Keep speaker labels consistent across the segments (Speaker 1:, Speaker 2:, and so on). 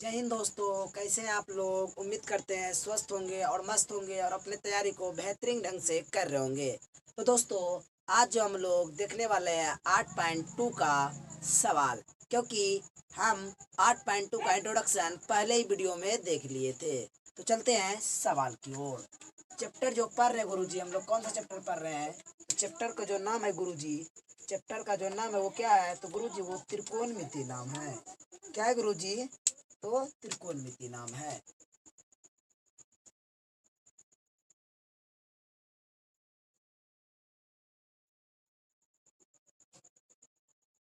Speaker 1: जय हिंद दोस्तों, कैसे हैं आप लोग। उम्मीद करते हैं स्वस्थ होंगे और मस्त होंगे और अपने तैयारी को बेहतरीन ढंग से कर रहे होंगे। तो दोस्तों, आज जो हम लोग देखने वाले हैं 8.2 का सवाल, क्योंकि हम 8.2 का इंट्रोडक्शन पहले ही वीडियो में देख लिए थे। तो चलते हैं सवाल की ओर। चैप्टर जो पढ़ रहे हैं गुरुजी, हम लोग कौन सा चैप्टर पढ़ रहे हैं। तो चैप्टर का जो नाम है गुरुजी, चैप्टर का जो नाम है वो क्या है। तो गुरुजी वो त्रिकोणमिति नाम है। क्या है गुरुजी? तो त्रिकोणमिति नाम है।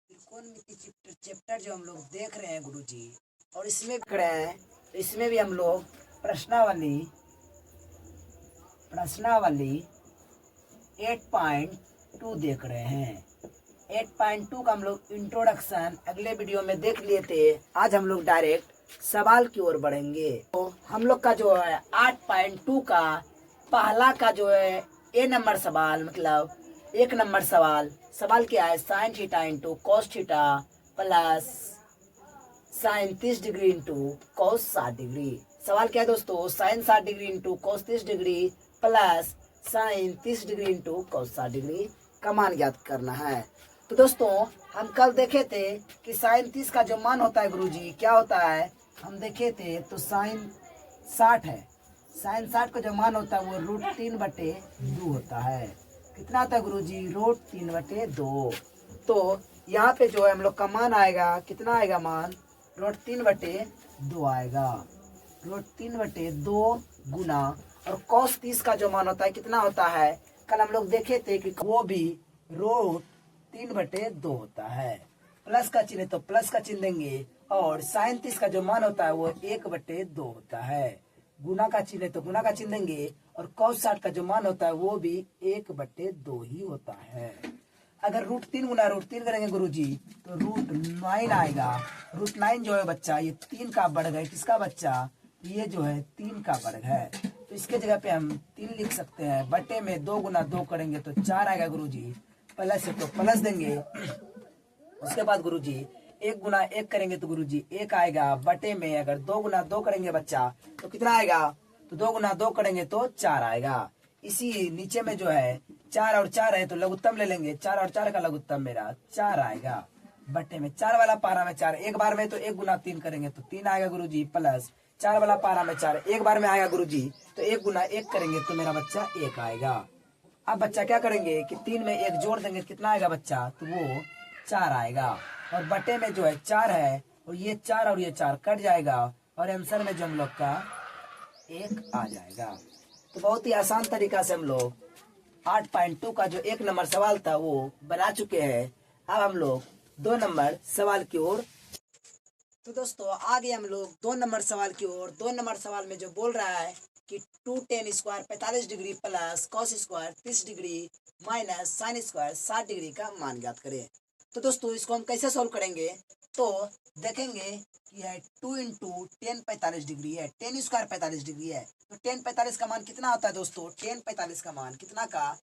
Speaker 1: त्रिकोणमिति चैप्टर जो हम लोग देख रहे हैं गुरुजी, और इसमें देख रहे हैं, तो इसमें भी हम लोग प्रश्नावली प्रश्नावली 8.2 देख रहे हैं। 8.2 का हम लोग इंट्रोडक्शन अगले वीडियो में देख लिए थे। आज हम लोग डायरेक्ट सवाल की ओर बढ़ेंगे। तो हम लोग का जो है 8.2 का पहला का जो है ए नंबर सवाल, मतलब 1 नंबर सवाल। सवाल क्या है? Sine theta into cos theta plus sine 30 degree into cos 60 degree. सवाल क्या है दोस्तों? Sine 60 degree into cos 30 degree plus sine 30 degree into cos 60 degree का मान ज्ञात करना है। तो दोस्तों, हम कल देखे थे कि साइन 30 का जो मान होता है गुरुजी, क्या होता है? हम देखे थे तो साइन 60 है। साइन 60 का जो मान होता है वो √3/2 होता है। कितना होता है गुरुजी? √3/2। तो यहाँ पे जो है हम लोग का मान आएगा, कितना आएगा मान? √3/2 आएगा। √3/2 गुना, और cos 30 का जो मान होता है कितना होता है? कल हम लोग देखे थे कि वो भी √3/2 होता है। प्लस का चिन्ह है तो प्लस का चिन्ह देंगे, और साइन 30 का जो मान होता है वो 1/2 होता है। गुना का चिन्ह है तो गुना का चिन्ह देंगे, और cos 60 का जो मान होता है वो भी 1/2 ही होता है। अगर √3 गुना √3 करेंगे गुरुजी तो √9 आएगा। √9 जो है बच्चा, ये 3 का वर्ग है। किसका बच्चा? ये जो है 3 का वर्ग है। तो इसके जगह पे हम 3 लिख सकते हैं। बटे में 2 गुना 2 करेंगे तो 4 आएगा गुरुजी। प्लस है तो प्लस देंगे। उसके बाद गुरुजी 1 गुना 1 करेंगे तो गुरुजी 1 आएगा। बटे में अगर 2 गुना 2 करेंगे बच्चा तो कितना आएगा? तो 2 गुना 2 करेंगे तो 4 आएगा। इसी नीचे में जो है 4 और 4 है तो लघुत्तम ले लेंगे। 4 और 4 का लघुत्तम मेरा 4 आएगा। बटे में 4 वाला पारा में 4, एक बार में तो 1 गुना 3 करेंगे तो 3 आएगा गुरुजी। प्लस 4 वाला पारा में 4 एक बार में आएगा गुरुजी, तो 1 गुना 1 करेंगे तो मेरा बच्चा 1 आएगा। अब बच्चा क्या करेंगे कि 3 में 1 जोड़ देंगे, कितना आएगा बच्चा? तो वो 4 आएगा। और बटे में जो है 4 है, और ये 4 और ये 4 कट जाएगा, और आंसर में जो हम लोग का 1 आ जाएगा। तो बहुत ही आसान तरीका से हम लोग 8.2 का जो 1 नंबर सवाल था वो बना चुके हैं। अब हम लोग 2 नंबर सवाल की ओर। तो दोस्तों, आगे हम लोग 2 नंबर सवाल की ओर। 2 नंबर सवाल में जो बोल रहा है कि 2tan square 45 degree plus cos square 30 degree minus sine square 60 degree का मान ज्ञात करें। तो दोस्तों, इसको हम कैसे सॉल्व करेंगे? तो देखेंगे कि है 2 इंटू टेन 45 डिग्री है। टेन स्क्वायर 45 डिग्री है, तो टेन 45 का मान कितना होता है दोस्तों? टेन 45 का मान कितना का?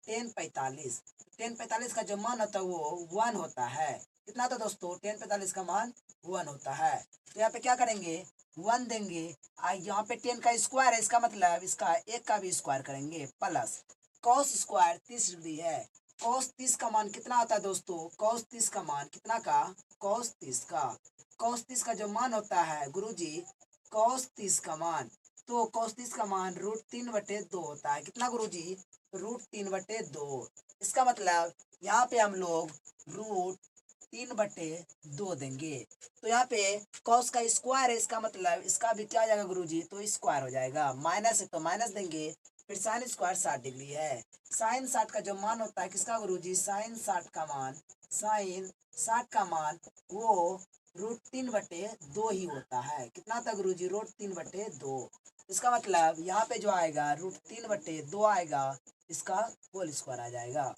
Speaker 1: टेन 45। टेन 45 का जो मान होता है वो 1 होता है। कितना था दोस्तों? टेन 45 का मान 1 होता है। तो यहाँ पे क्या करेंगे? 1 देंगे। यहाँ पे 10 का स्क्वायर है, इसका मतलब इसका 1 का भी स्क्वायर करेंगे। प्लस कॉस स्क्वायर 30 डिग्री है। कॉस 30 का मान कितना होता है दोस्तों? कॉस 30 का मान कितना का? कॉस 30 का। कॉस 30 का जो मान होता है गुरुजी, कॉस 30 का मान, तो कॉस 30 का मान √3/2 होता है। कितना गुरुजी? √3/2। इसका मतलब यहाँ पे हम लोग √3/2 देंगे। तो यहाँ पे कॉस का स्क्वायर है, इसका मतलब इसका भी क्या आ जाएगा गुरुजी? तो स्क्वायर हो जाएगा। माइनस है तो माइनस देंगे। फिर साइन स्क्वायर 60 डिग्री है। साइन 60 का जो मान होता है किसका गुरुजी? साइन 60 का मान, साइन 60 का मान वो √3/2 ही होता है। कितना था गुरुजी? √3/2। इसका मतलब यहाँ पे जो आएगा √3/2 आएगा, इसका होल स्क्वायर आ जाएगा।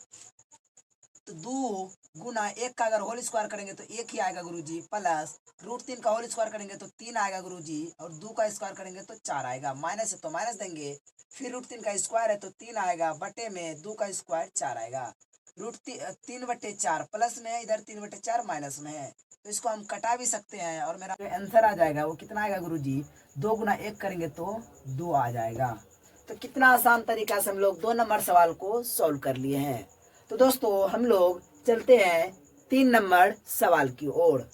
Speaker 1: तो 2 गुना 1 का अगर होल स्क्वायर करेंगे तो 1 ही आएगा गुरुजी। प्लस √3 का होल स्क्वायर करेंगे तो 3 आएगा गुरुजी, और 2 का स्क्वायर करेंगे तो 4 आएगा। माइनस है तो माइनस देंगे। फिर √3 का स्क्वायर है तो 3 आएगा। बटे में 2 का स्क्वायर 4 आएगा। √3/4 प्लस में है, इधर 3/4 माइनस में है। तो इसको हम कटा भी सकते हैं और मेरा जो आंसर आ जाएगा वो कितना आएगा गुरुजी, 2 गुना 1 करेंगे तो 2 आ जाएगा। तो कितना आसान तरीका से हम लोग 2 नंबर सवाल को सॉल्व कर लिए हैं। तो दोस्तों हम लोग चलते हैं 3 नंबर सवाल की ओर।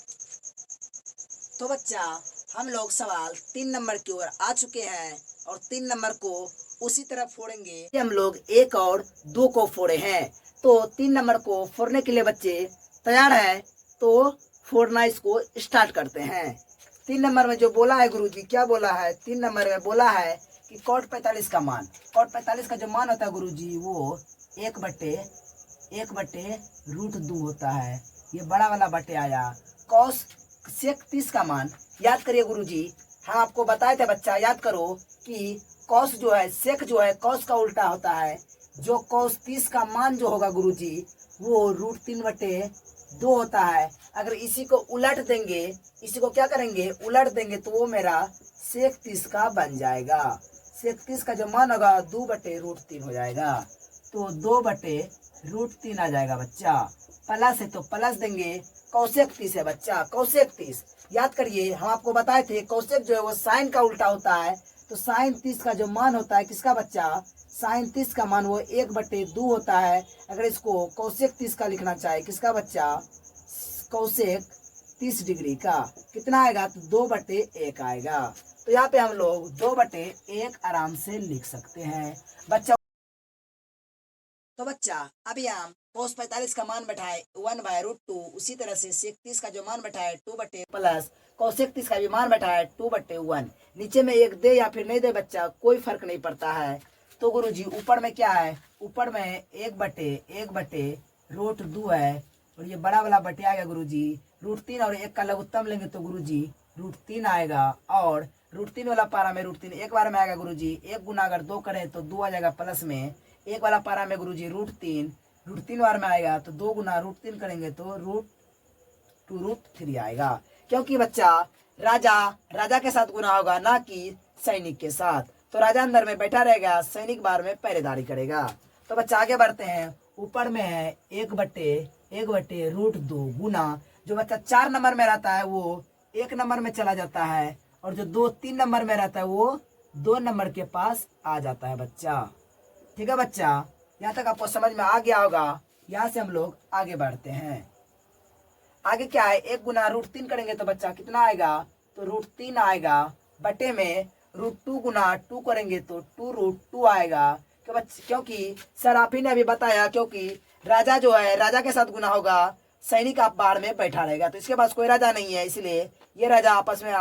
Speaker 1: तो बच्चा हम लोग सवाल 3 नंबर की ओर आ चुके हैं और 3 नंबर को उसी तरह फोड़ेंगे हम लोग 1 और 2 को फोड़े हैं। तो 3 नंबर को फोड़ने के लिए बच्चे तैयार है, तो फोड़ना इसको स्टार्ट करते हैं। 3 नंबर में जो बोला है गुरुजी, क्या बोला है, 3 नंबर में बोला है कि cot 45 का मान, cot 45 का जो मान होता है गुरुजी वो 1/√2 होता है। ये बड़ा वाला बटे आया। cos sec 30 का मान याद करिए गुरुजी, हम आपको बताए थे बच्चा, याद करो कि cos जो है, sec जो है cos का उल्टा होता है। जो cos 30 का मान जो होगा गुरुजी वो √3/2 होता है। अगर इसी को उलट देंगे, इसी को क्या करेंगे, उलट देंगे, तो वो मेरा sec 30 का बन जाएगा। sec 30 का जो मान होगा 2/√3 हो जाएगा। तो 2/√3 आ जाएगा बच्चा। प्लस है तो प्लस देंगे, कौशेक 30 है बच्चा, कौशेक 30 याद करिए, हम आपको बताए थे कौशेक जो है वो साइन का उल्टा होता है। तो साइन 30 का जो मान होता है किसका बच्चा, साइन 30 का मान वो 1/2 होता है। अगर इसको कौशेक 30 का लिखना चाहे, किसका बच्चा, कौशेक 30 डिग्री का, कितना आएगा, तो 2/1 आएगा। तो यहाँ पे हम लोग 2/1 आराम से लिख सकते हैं बच्चा। तो बच्चा अभी हम cos 45 का मान बैठाए 1/√2, उसी तरह से sec 30 का जो मान बैठाए 2/, प्लस cosec 30 का भी मान बैठाए 2/1। नीचे में 1 दे या फिर नहीं दे बच्चा, कोई फर्क नहीं पड़ता है। तो गुरुजी ऊपर में क्या है, ऊपर में 1/√2 है और ये बड़ा वाला बटे आ गया गुरुजी √3, और 1 का लघुत्तम लेंगे तो गुरुजी √3 आएगा। और √3 वाला पारा में √3 एक बार में आएगा गुरुजी, 1 गुना अगर 2 करें तो 2 आ जाएगा प्लस में। 1 वाला पारा में गुरुजी √3 बार में आएगा, तो 2 गुना √3 करेंगे तो √2√3 आएगा। क्योंकि बच्चा राजा के साथ गुना होगा, ना कि सैनिक के साथ। तो राजा अंदर में बैठा रहेगा, सैनिक बाहर में पहरेदारी करेगा। तो बच्चा आगे बढ़ते हैं। ऊपर में है 1/√2 गुना, जो बच्चा 4 नंबर में रहता है वो 1 नंबर में चला जाता है, और जो 2-3 नंबर में रहता है वो 2 नंबर के पास आ जाता है बच्चा। ठीक है बच्चा, यहाँ तक आपको समझ में आ गया होगा। यहाँ से हम लोग आगे बढ़ते हैं। आगे क्या है, 1 गुना √3 करेंगे तो बच्चा कितना आएगा, तो √3 आएगा, बटे में √2 गुना 2 करेंगे तो 2√2 आएगा। क्योंकि सर आप ही ने अभी बताया, क्योंकि राजा जो है राजा के साथ गुना होगा, सैनिक आप बाढ़ में बैठा रहेगा, तो इसके पास कोई राजा नहीं है, इसलिए ये राजा आपस में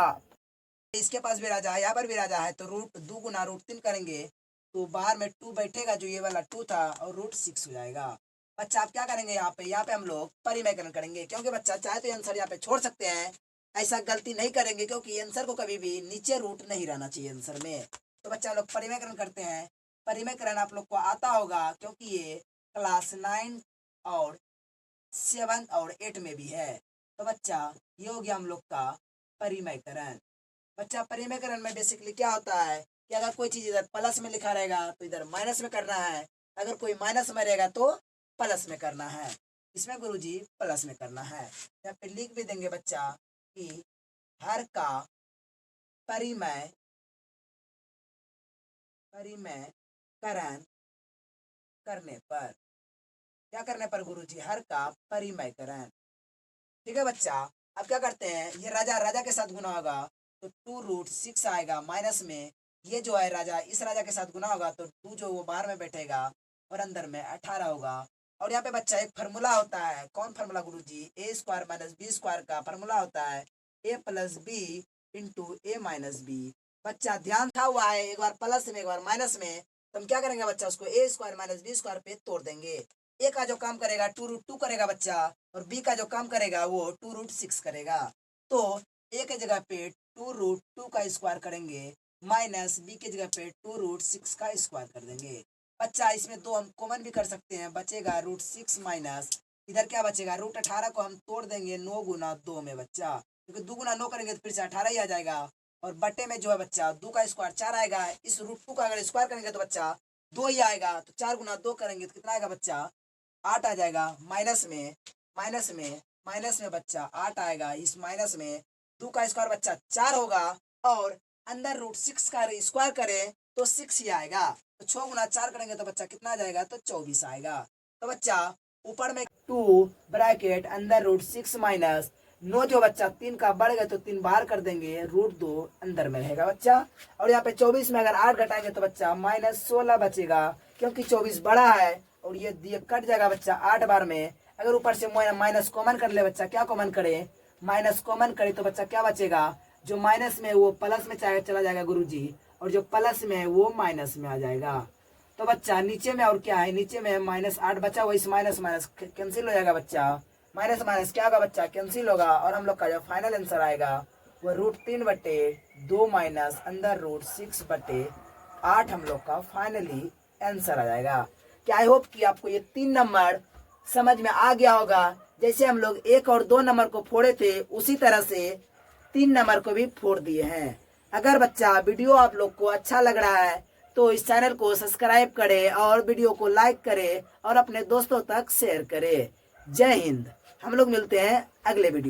Speaker 1: इसके पास भी राजा है, यहाँ पर भी राजा है। तो √2 गुना √3 करेंगे तो बाहर में 2 बैठेगा, जो ये वाला 2 था, और √6 हो जाएगा। बच्चा आप क्या करेंगे, यहाँ पे हम लोग परिमेयकरण करेंगे, क्योंकि बच्चा चाहे तो आंसर यहाँ पे छोड़ सकते हैं, ऐसा गलती नहीं करेंगे, क्योंकि आंसर को कभी भी नीचे रूट नहीं रहना चाहिए आंसर में। तो बच्चा लोग परिमेयकरण करते हैं। परिमेयकरण आप लोग को आता होगा, क्योंकि ये क्लास 9 और 7 और 8 में भी है। तो बच्चा ये हो गया हम लोग का परिमेयकरण। बच्चा परिमेयकरण में बेसिकली क्या होता है कि अगर कोई चीज इधर प्लस में लिखा रहेगा तो इधर माइनस में करना है, अगर कोई माइनस में रहेगा तो प्लस में करना है। इसमें गुरुजी प्लस में करना है। यहाँ पे लिख भी देंगे बच्चा कि हर का परिमेयकरण करने पर, क्या करने पर गुरुजी, हर का परिमेयकरण। ठीक है बच्चा, अब क्या करते हैं, ये राजा के साथ गुना होगा तो 2√6 आएगा, माइनस में ये जो है राजा, इस राजा के साथ गुना होगा तो 2 जो वो बाहर में बैठेगा और अंदर में 18 होगा। और यहाँ पे बच्चा एक फार्मूला होता है, कौन फार्मूला गुरुजी, a² - b² का फार्मूला होता है, a + b × a - b। बच्चा ध्यान था हुआ है, एक बार प्लस में एक बार माइनस में, तो हम क्या करेंगे बच्चा, उसको a² - b² पे तोड़ देंगे। ए का जो काम करेगा 2√2 करेगा बच्चा, और बी का जो काम करेगा वो 2√6 करेगा। तो ए के जगह पे 2√2 का स्क्वायर करेंगे, माइनस बी के जगह पे 2√6 का स्क्वायर कर देंगे। बच्चा इसमें 2 हम कॉमन भी कर सकते हैं, बचेगा √6 माइनस इधर क्या बचेगा, √18 को हम तोड़ देंगे 9 गुना 2 में बच्चा, क्योंकि 2 गुना 9 करेंगे तो फिर से 18 ही आ जाएगा। और बटे में जो है बच्चा 2 का स्क्वायर 4 आएगा, इस √2 का अगर स्क्वायर करेंगे तो बच्चा 2 ही आएगा, तो 4 गुना 2 करेंगे तो कितना आएगा बच्चा, 8 आ जाएगा। माइनस में माइनस में बच्चा 8 आएगा, इस माइनस में 2 का स्क्वायर बच्चा 4 होगा, और अंदर रूट 6 का स्क्वायर करें तो 6 ही आएगा। तो 6 गुना 4 करेंगे तो बच्चा कितना आ जाएगा, तो 24 आएगा। तो बच्चा ऊपर में 2 ब्रैकेट अंदर रूट 6 माइनस 9, जो बच्चा 3 का बढ़ गया तो 3 बाहर कर देंगे, रूट 2 अंदर में रहेगा बच्चा। और यहाँ पे 24 में अगर 8 घटाएंगे तो बच्चा -16 बचेगा, क्योंकि 24 बड़ा है और ये दिए कट जाएगा बच्चा 8 बार में। अगर ऊपर से माइनस कॉमन कर ले बच्चा, क्या कॉमन करे, माइनस कॉमन करे तो बच्चा क्या बचेगा, जो माइनस में वो प्लस में चला जाएगा गुरुजी, और जो प्लस में है वो माइनस में आ जाएगा। तो बच्चा नीचे में और क्या है, नीचे में -8 बचा, वो इस माइनस माइनस कैंसिल हो जाएगा बच्चा, माइनस माइनस क्या होगा बच्चा, कैंसिल होगा। और हम लोग का जो फाइनल आंसर आएगा वो √3/2 माइनस अंदर √6/8 हम लोग का फाइनली आंसर आ जाएगा। क्या आई होप कि आपको ये 3 नंबर समझ में आ गया होगा। जैसे हम लोग 1 और 2 नंबर को फोड़े थे, उसी तरह से 3 नंबर को भी फोड़ दिए हैं। अगर बच्चा वीडियो आप लोग को अच्छा लग रहा है तो इस चैनल को सब्सक्राइब करें और वीडियो को लाइक करें और अपने दोस्तों तक शेयर करें। जय हिंद। हम लोग मिलते हैं अगले वीडियो।